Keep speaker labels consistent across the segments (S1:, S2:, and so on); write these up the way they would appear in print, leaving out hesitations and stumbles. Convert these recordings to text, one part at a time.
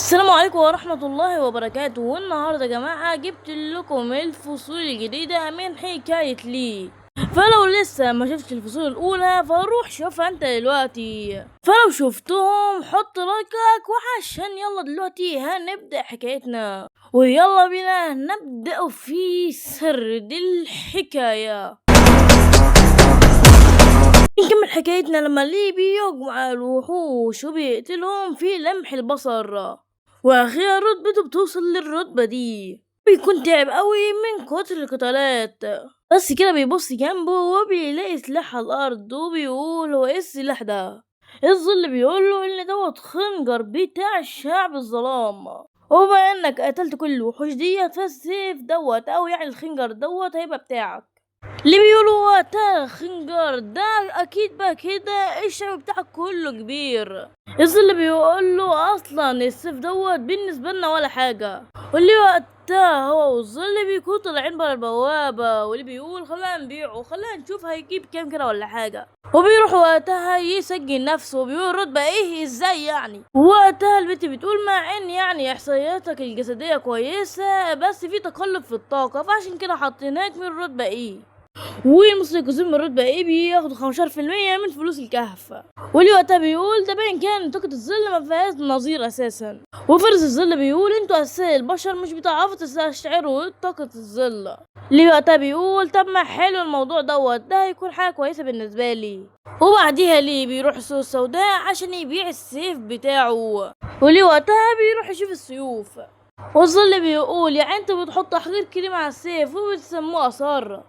S1: السلام عليكم ورحمة الله وبركاته. والنهاردة يا جماعة جبت لكم الفصول الجديدة من حكاية لي. فلو لسه ما شفتش الفصول الأولى فروح شوفها انت دلوقتي، فلو شفتهم حط لايكك وعشان يلا دلوقتي هنبدأ حكايتنا، ويلا بينا نبدأ في سرد الحكاية. نكمل حكايتنا لما لي بيجمع الوحوش وبيقتلهم في لمح البصر، واخيرا رتبته بتوصل للرتبة دي. بيكون تعب قوي من كتر القتالات، بس كده بيبص جنبه وبيلاقي سلاح على الارض وبيقول هو ايه السلاح ده؟ الظل بيقوله ان دوت خنجر بتاع الشعب الظلام، وبما انك قتلت كل الوحوش ديت فالسيف دوت او يعني الخنجر دوت هيبقى بتاعك. اللي بيقولوا وقتها خنجر ده اكيد بقى كده الشعب بتاعك كله كبير. الظل بيقول له اصلا السيف دوت بالنسبه لنا ولا حاجه، واللي وقتها هو والظل بيكونوا طالعين برا البوابه، واللي بيقول خلينا نبيعه خلينا نشوف هيجيب كام كده ولا حاجه، وبيروح وقتها يسجل نفسه وبيقول رتبه ايه ازاي يعني. وقتها البنت بتقول مع ان يعني احصائياتك الجسديه كويسه بس في تقلب في الطاقه فعشان كده حطيناك من رتبه ايه، والمستيقظين من الرتبة ايه بياخدوا 15% من فلوس الكهف. واللي وقتها بيقول ده باين كان طاقة الظل ما فيهاش نظير اساسا. وفارس الظل بيقول انتوا اساسا البشر مش بتعرفوا تستشعروا طاقة الظل. اللي وقتها بيقول طب ما حلو الموضوع دوت ده هيكون حاجة كويسة بالنسبة لي. وبعديها ليه بيروح السوق السوداء عشان يبيع السيف بتاعه، واللي وقتها بيروح يشوف السيوف. والظل بيقول يعني انتوا بتحطوا حجر كريم على السيف وبتسموه اثار.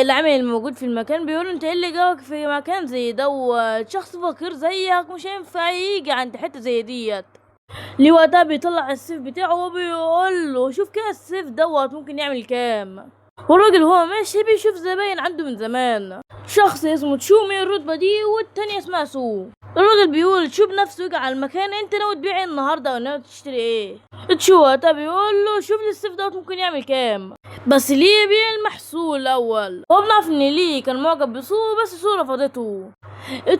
S1: العامل الموجود في المكان بيقول انت ايه اللي جابك في مكان زي دوت؟ شخص فقير زيك مش هينفع يجي عند حته زي ديت. اللي وقتها بيطلع السيف بتاعه وبيقول له شوف كده السيف دوت ممكن يعمل كام. والراجل هو ماشي بيشوف زباين عنده من زمان، شخص اسمه تشومي الرتبه دي والتانية اسمها سو. الراجل بيقول تشوف نفسه يجي على المكان انت ناوي تبيع النهارده ولا ناوي تشتري ايه؟ تشو وقتها بيقول له شوف لي السيف دوت ممكن يعمل كام، بس ليه بيع المحصول الاول. هو بنعرف ان ليه كان معجب بسو بس سو رفضته.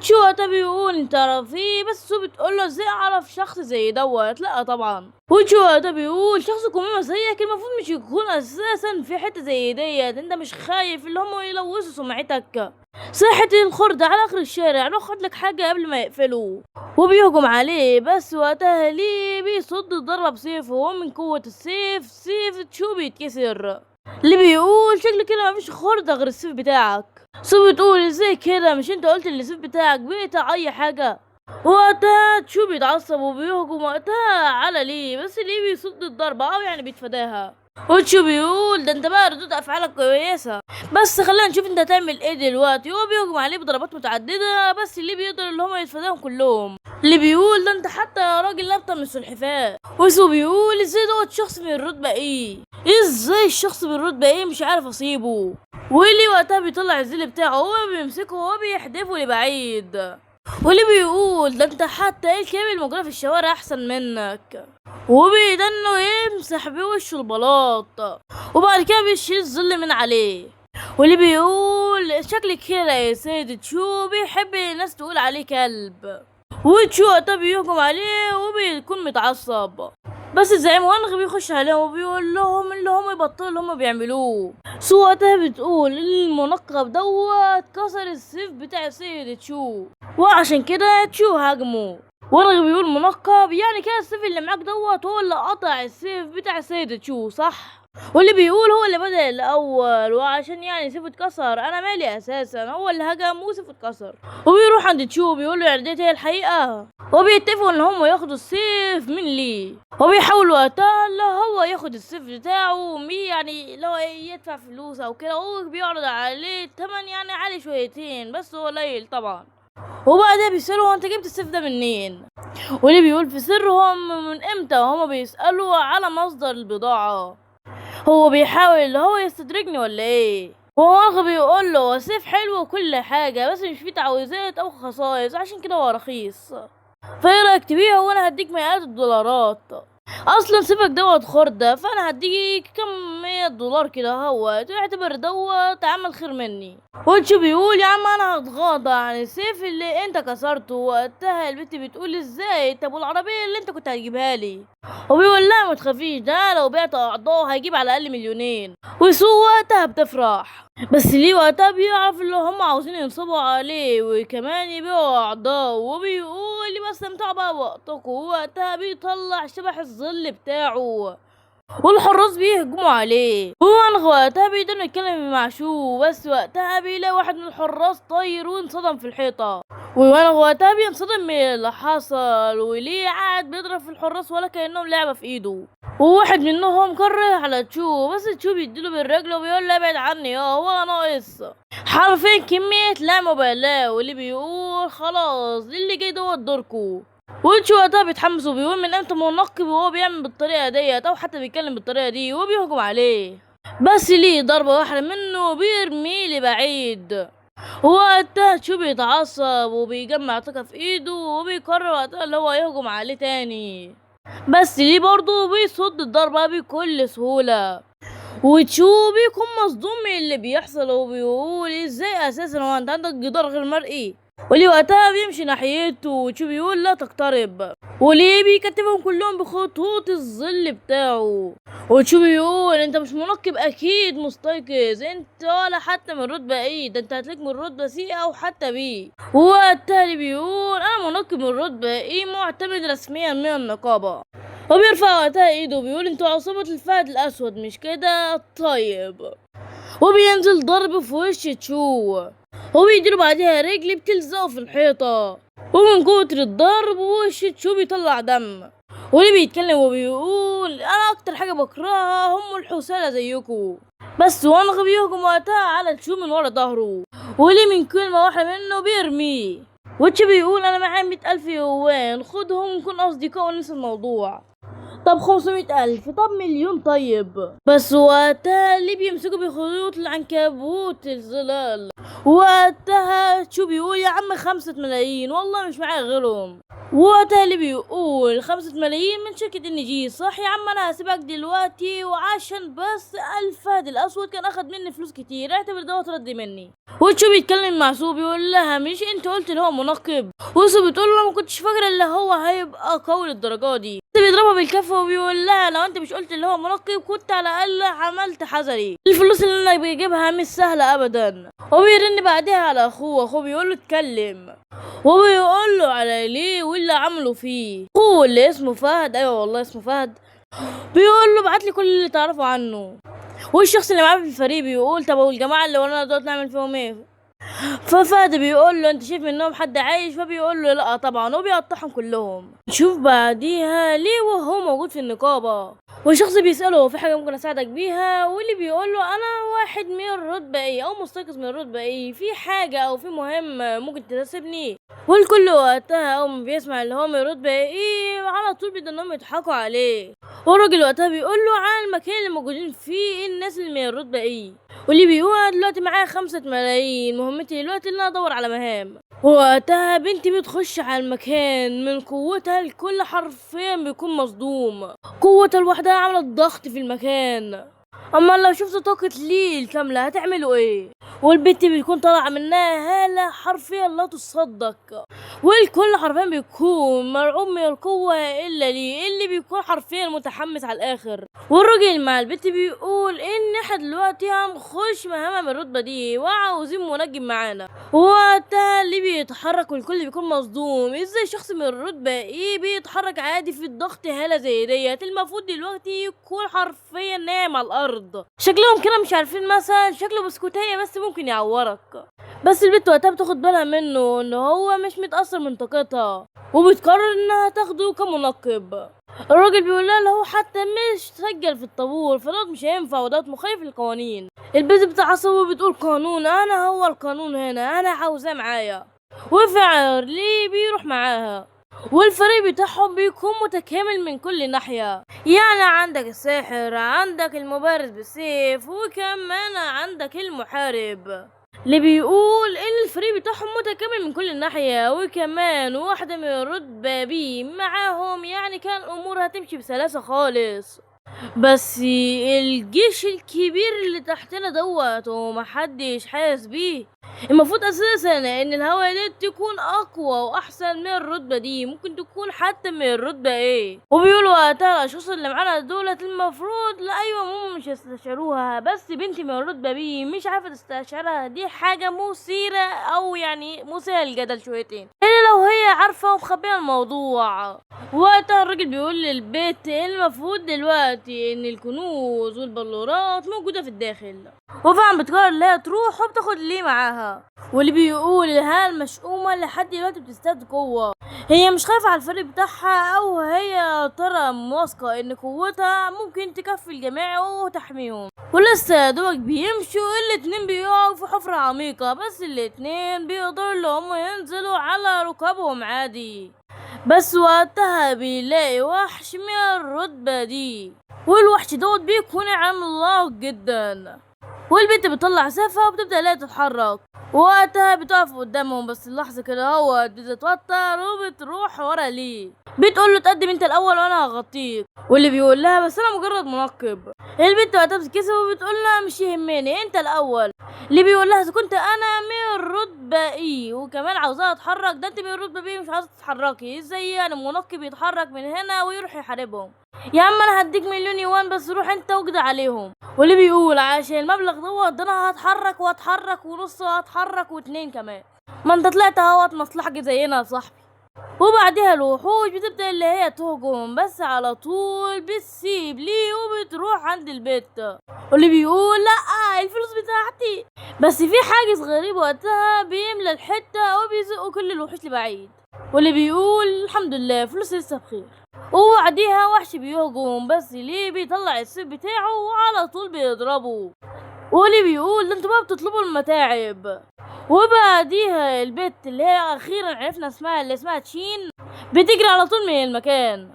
S1: تشو وقتها بيقول انت تعرفيه، بس سو بتقول له ازاي اعرف شخص زي دوت؟ لا طبعا. وتشو وقتها بيقول شخص كمامة زيك المفروض مش يكون اساسا في حته زي ديت، انت مش خايف اللي هم يلوثوا سمعتك؟ صحة الخرد على اخر الشارع ناخد لك حاجة قبل ما يقفلوا. وبيهجم عليه بس وقتها ليه بيصد الضربة بسيفه ومن قوة السيف سيف تشو بيتكسر. اللي بيقول شكل كده مفيش خردة غير السيف بتاعك. سو بتقول ازاي كده مش انت قلت ان السيف بتاعك بيقطع اي حاجة؟ وقتها تشو بيتعصب وبيهجم وقتها على ليه بس ليه بيصد الضربة او يعني بيتفاداها. وتشو بيقول ده انت بقى ردود افعالك كويسة، بس خلينا نشوف انت هتعمل ايه دلوقتي. هو بيهجم عليه بضربات متعددة بس اللي بيقدر اللي هما يتفاداهم كلهم. اللي بيقول ده انت حتى يا راجل لابطة من السلحفاة. وسو بيقول ازاي دوت شخص من الرتبة ايه؟ ازاي الشخص من الرتبة ايه مش عارف اصيبه. واللي وقتها بيطلع الزل بتاعه هو بيمسكه وهو بيحدفه لبعيد. واللي بيقول ده انت حتى الكلاب الموجودة في الشوارع احسن منك. وبيدنه يمسح بوشه البلاط وبعد كده بيشيل الظل من عليه. واللي بيقول شكلك كده يا سيد تشو بيحب الناس تقول عليه كلب. وتشو وقتها بيهجم عليه وبيكون متعصب، بس الزعيم وانغ بيخش عليهم وبيقول لهم اللي هم يبطلوا اللي هم بيعملوه. سو وقتها بتقول المنقب دوت كسر السيف بتاع سيد تشو وعشان كده تشو هاجمه. وانغ بيقول منقب يعني كده السيف اللي معاك دوت هو اللي قطع السيف بتاع سيد تشو صح؟ واللي بيقول هو اللي بدأ الأول وعشان يعني سيفه اتكسر أنا مالي أساسا، هو اللي هجم وسيفه اتكسر. وبيروح عند تشو بيقول له يعني ديت هي الحقيقة، وبيتفقوا إن هم ياخدوا السيف من ليه. وبيحاول وقتها اللي هو ياخد السيف بتاعه يعني اللي هو يدفع فلوس أو كده، هو بيعرض عليه التمن يعني عالي شويتين بس هو قليل طبعا. وبعدها بيسألوا انت جبت السيف ده منين؟ واللي بيقول في سرهم من امتى وهما بيسألوا على مصدر البضاعة. هو بيحاول اللي هو يستدرجني ولا ايه؟ هو بيقول له هو سيف حلو وكل حاجة بس مش فيه تعويضات او خصائص عشان كده هو رخيص، فايه رايك تبيعه وانا هديك مئات الدولارات؟ اصلا سيفك دوت خردة فانا هديك كم 100 دولار كده هوت واعتبر دوت عمل خير مني. وتشو بيقول يا عم انا هتغاضى عن السيف اللي انت كسرته. وقتها البت بتقول ازاي؟ طب والعربية اللي انت كنت هتجيبها لي؟ وبيقول لها ما تخافيش، ده لو بعت أعضاء هيجيب على الأقل مليونين. وسو وقتها بتفرح، بس ليه وقتها بيعرف اللي هم عاوزين ينصبوا عليه وكمان يبيعوا أعضاء، وبيقول لي بس استمتعوا بقى بوقتكم. ووقتها بيطلع شبح الظل بتاعه والحراس بيهجموا عليه. وانغ وقتها بيقدر يتكلم مع شو، بس وقتها بيلاقي واحد من الحراس طاير وانصدم في الحيطة. وانغ وقتها بينصدم من اللي حصل، وليه قاعد بيضرب في الحراس ولا كأنهم لعبة في ايده. وواحد منهم قرر على تشو، بس تشو بيديله بالرجل وبيقول له ابعد عني، هو ناقص. حرفيا كمية لا مبالاة، واللي بيقول خلاص اللي جاي دوت دوركو. وتشو وقتها بيتحمس وبيقول من امتى منقب وهو بيعمل بالطريقة ديت او حتى بيتكلم بالطريقة دي، وبيهجم عليه بس ليه ضربة واحدة منه بيرميه لبعيد. وقتها تشو بيتعصب وبيجمع طاقة في ايده وبيقرر وقتها اللي هو يهجم عليه تاني، بس ليه برضه بيصد الضربة بكل سهولة. وتشو بيكون مصدوم من اللي بيحصل وبيقول ازاي اساسا هو انت عندك جدار غير مرئي. وليه وقتها بيمشي ناحيته وتشو بيقول لا تقترب، وليه بيكتبهم كلهم بخطوط الظل بتاعه. وتشو بيقول انت مش منقب اكيد مستيقظ، انت ولا حتى من رتبة ايه، ده انت هتلاقيك من رتبة سي او حتى بي. ووقتها اللي بيقول انا منقب من رتبة ايه معتمد رسميا من النقابة. وبيرفع وقتها ايده وبيقول انتوا عصابة الفهد الاسود مش كده؟ طيب. وبينزل ضرب في وش تشو، وبيديله بعدها رجل بتلزقه في الحيطة، ومن كتر الضرب وش تشو بيطلع دم. واللي بيتكلم وبيقول انا اكتر حاجة بكرهها هم الحسالة زيكو. بس وانغ بيهجم وقتها على تشو من ورا ظهره، واللي من كلمة واحدة منه بيرميه. وتشو بيقول انا معايا 100,000 يوان خدهم ونكون اصدقاء وننسى الموضوع. طب 500,000، طب مليون، طيب. بس وقتها اللي بيمسكوا بخيوط العنكبوت الظلال. وقتها تشو بيقول يا عم 5 ملايين والله مش معايا غيرهم. وقتها اللي بيقول 5 ملايين من شركة NG. صح يا عم انا هسيبك دلوقتي، وعشان بس الفهد الاسود كان اخد مني فلوس كتير اعتبر دوت رد مني. وتشو بيتكلم مع سو بيقول لها مش انت قلت اللي هو منقب؟ وسو بتقول له ما كنتش فاكره اللي هو هيبقى قوي للدرجه دي. بيضربها بالكف وبيقول لها لو انت مش قلت اللي هو منقب كنت على الاقل عملت حذري، الفلوس اللي انا بيجيبها مش سهله ابدا. وبيرن بعدها على اخوه بيقول له اتكلم، وبيقول له على ليه واللي عمله فيه. اخوه اللي اسمه فهد، ايوه والله اسمه فهد، بيقول له بعت لي كل اللي تعرفه عنه. والشخص اللي معاه في الفريق بيقول طب والجماعه اللي ورانا دول نعمل فيهم ايه؟ ففهد بيقول له انت شايف منهم حد عايش؟ فبيقول له لا طبعا، وبيقطعهم كلهم. شوف بعديها ليه وهو موجود في النقابه، والشخص بيساله في حاجه ممكن اساعدك بيها، واللي بيقول له انا واحد من الرتبه ايه او مستيقظ من الرتبه ايه، في حاجه او في مهمه ممكن تناسبني. والكل وقتها اول ما بيسمع اللي هو من الرتبه ايه على طول بيبدأ انهم يضحكوا عليه. والراجل وقتها بيقول له عن المكان اللي موجودين فيه الناس اللي من الرتبه ايه، واللي بيقول انا دلوقتي معايا 5 ملايين، مهمتي دلوقتي ان انا ادور على مهام. وقتها بنتي بتخش على المكان من قوتها، الكل حرفيا بيكون مصدوم، قوتها لوحدها عملت ضغط في المكان. اما لو شفت طاقة ليل كاملة هتعملوا ايه؟ والبنت بيكون طالعة منها هالة حرفيا لا تصدق، والكل حرفيا بيكون مرعوب من القوة الا ليه اللي بيكون حرفيا متحمس على الاخر. والراجل مع البنت بيقول ان احنا دلوقتي هنخش مهمة من الرتبة دي وعاوزين منجم معانا. وقتها اللي بيتحرك والكل بيكون مصدوم، ازاي شخص من الرتبة ايه بيتحرك عادي في الضغط هالة زي ديت؟ المفروض دلوقتي يكون حرفيا نايم على الارض. شكلهم كده مش عارفين مثلا شكله بسكوتية بس ممكن يعورك. بس البنت وقتها بتاخد بالها منه ان هو مش متأثر من طاقتها، وبتقرر انها تاخده كمنقب. الراجل بيقول لها هو حتى مش سجل في الطابور فدوت مش هينفع ودوت مخالف للقوانين. البنت بتعصب وبتقول قانون، انا هو القانون هنا، انا عاوزاه معايا. وفعلا ليه بيروح معاها، والفريق بتاعهم بيكون متكامل من كل ناحية، يعني عندك الساحر، عندك المبارز بالسيف، وكمان عندك المحارب. اللي بيقول ان الفريق بتاعهم متكامل من كل ناحية، وكمان واحدة من الرتبة بي معاهم، يعني كان الامور هتمشي بسلاسة خالص. بس الجيش الكبير اللي تحتنا دوت ومحدش حاسس بيه. المفروض اساسا ان الهوا دي تكون اقوى واحسن من الرتبة دي، ممكن تكون حتى من الرتبة ايه. وبيقولوا وقتها الاشخاص اللي معانا دولت المفروض لا ايوه مش يستشعروها، بس بنتي من الرتبة بي مش عارفة تستشعرها. دي حاجة مثيرة او يعني مثيرة للجدل شويتين، الا لو هي عارفة ومخبية الموضوع. وقتها الراجل بيقول للبيت المفروض دلوقتي ان الكنوز والبلورات موجودة في الداخل، وفعلا بتقرر ان هي تروح وبتاخد ليه معاها. واللي بيقول الهالة المشؤومة لحد دلوقتي بتستخدم قوة، هي مش خايفة على الفريق بتاعها، او هي ترى واثقة ان قوتها ممكن تكفي الجميع وتحميهم. ولسه يا دوبك بيمشوا الاتنين بيقعوا في حفرة عميقة، بس الاتنين بيقدروا اللي هم ينزلوا على ركابهم عادي. بس وقتها بيلاقي وحش من الرتبة دي، والوحش دوت بيكون عملاق جدا، والبنت بتطلع سيفها وبتبدأ لا تتحرك. وقتها بتقف قدامهم، بس اللحظة كده هو بتتوتر وبتروح ورا ليه. بتقول له تقدم انت الاول وانا هغطيك، واللي بيقول لها بس انا مجرد منقب. البنت وقتها بتتكسف وبتقول لها مش يهمني انت الاول. اللي بيقول لها اذا كنت انا من الرتبة ايه وكمان عاوزاها اتحرك، ده انت من الرتبة بيه مش عاوزة تتحركي ازاي يعني منقب يتحرك من هنا ويروح يحاربهم؟ يا عم انا هديك مليون يوان بس روح انت واجد عليهم. واللي بيقول عشان المبلغ دوت ده انا هتحرك واتحرك ونص وهتحرك واتنين كمان، ما انت طلعت اهوت مصلحة زينا يا صاحبي. وبعدها الوحوش بتبدأ اللي هي تهجم، بس على طول بتسيب ليه وبتروح عند البيت. واللي بيقول لا الفلوس بتاعتي. بس في حاجز غريب وقتها بيملى الحتة وبيزقوا كل الوحوش لبعيد. واللي بيقول الحمد لله فلوس لسه بخير. وبعديها وحش بيهجم، بس ليه بيطلع السيف بتاعه وعلى طول بيضربه. واللي بيقول ده انتوا بقى بتطلبوا المتاعب. وبعديها البت اللي هي اخيرا عرفنا اسمها اللي اسمها تشين بتجري على طول من المكان.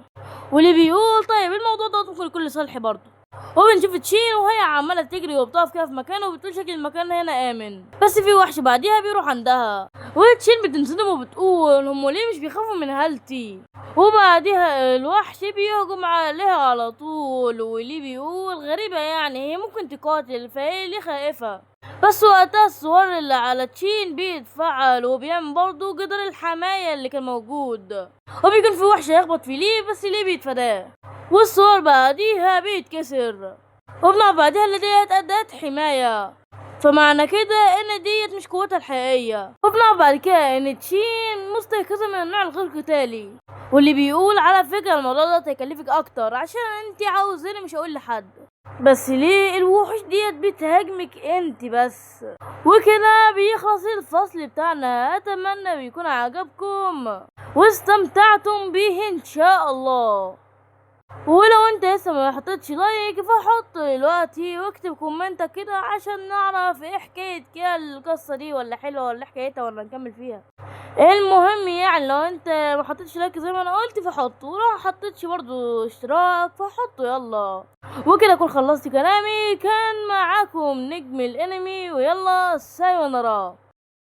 S1: واللي بيقول طيب الموضوع ده ممكن يكون لصالحي برضه. وبنشوف تشين وهي عماله تجري وبتقف كده في مكانه وبتقول شكل المكان هنا امن، بس في وحش بعديها بيروح عندها. وتشين بتنصدم وبتقول هم ليه مش بيخافوا من هالتي. وبعديها الوحش بيهجم عليها على طول. واللي بيقول غريبة يعني هي ممكن تقاتل فهي ليه خائفة. بس وقتها الصور اللي على تشين بيتفعل وبيعمل برضه جدار الحماية اللي كان موجود، وبيكون في وحش يخبط في ليه بس ليه بيتفاداه. والصور بعديها بيتكسر، وبنعرف بعديها اللي ديت أداة حماية، فمعنى كده ان ديت مش قوتها الحقيقية. وبنعرف بعد كده ان تشين مستيقظة من النوع الغير قتالي. واللي بيقول على فكرة الموضوع ده هيكلفك اكتر عشان انتي عاوزاني مش هقول لحد، بس ليه الوحوش ديت بتهاجمك انتي بس. وكده بيخلص الفصل بتاعنا، اتمنى بيكون عجبكم واستمتعتم به ان شاء الله. ولو انت لسه ما حطيتش لايك فحط دلوقتي واكتب كومنتك كده عشان نعرف ايه حكاية كده القصة دي، ولا حلوة ولا حكايتها ولا نكمل فيها. المهم يعني لو انت ما حطيتش لايك زي ما انا قلت فحطه، ولو ما حطيتش برضو اشتراك فحطه يلا. وكده اكون خلصت كلامي، كان معاكم نجم الانمي ويلا سايونارا.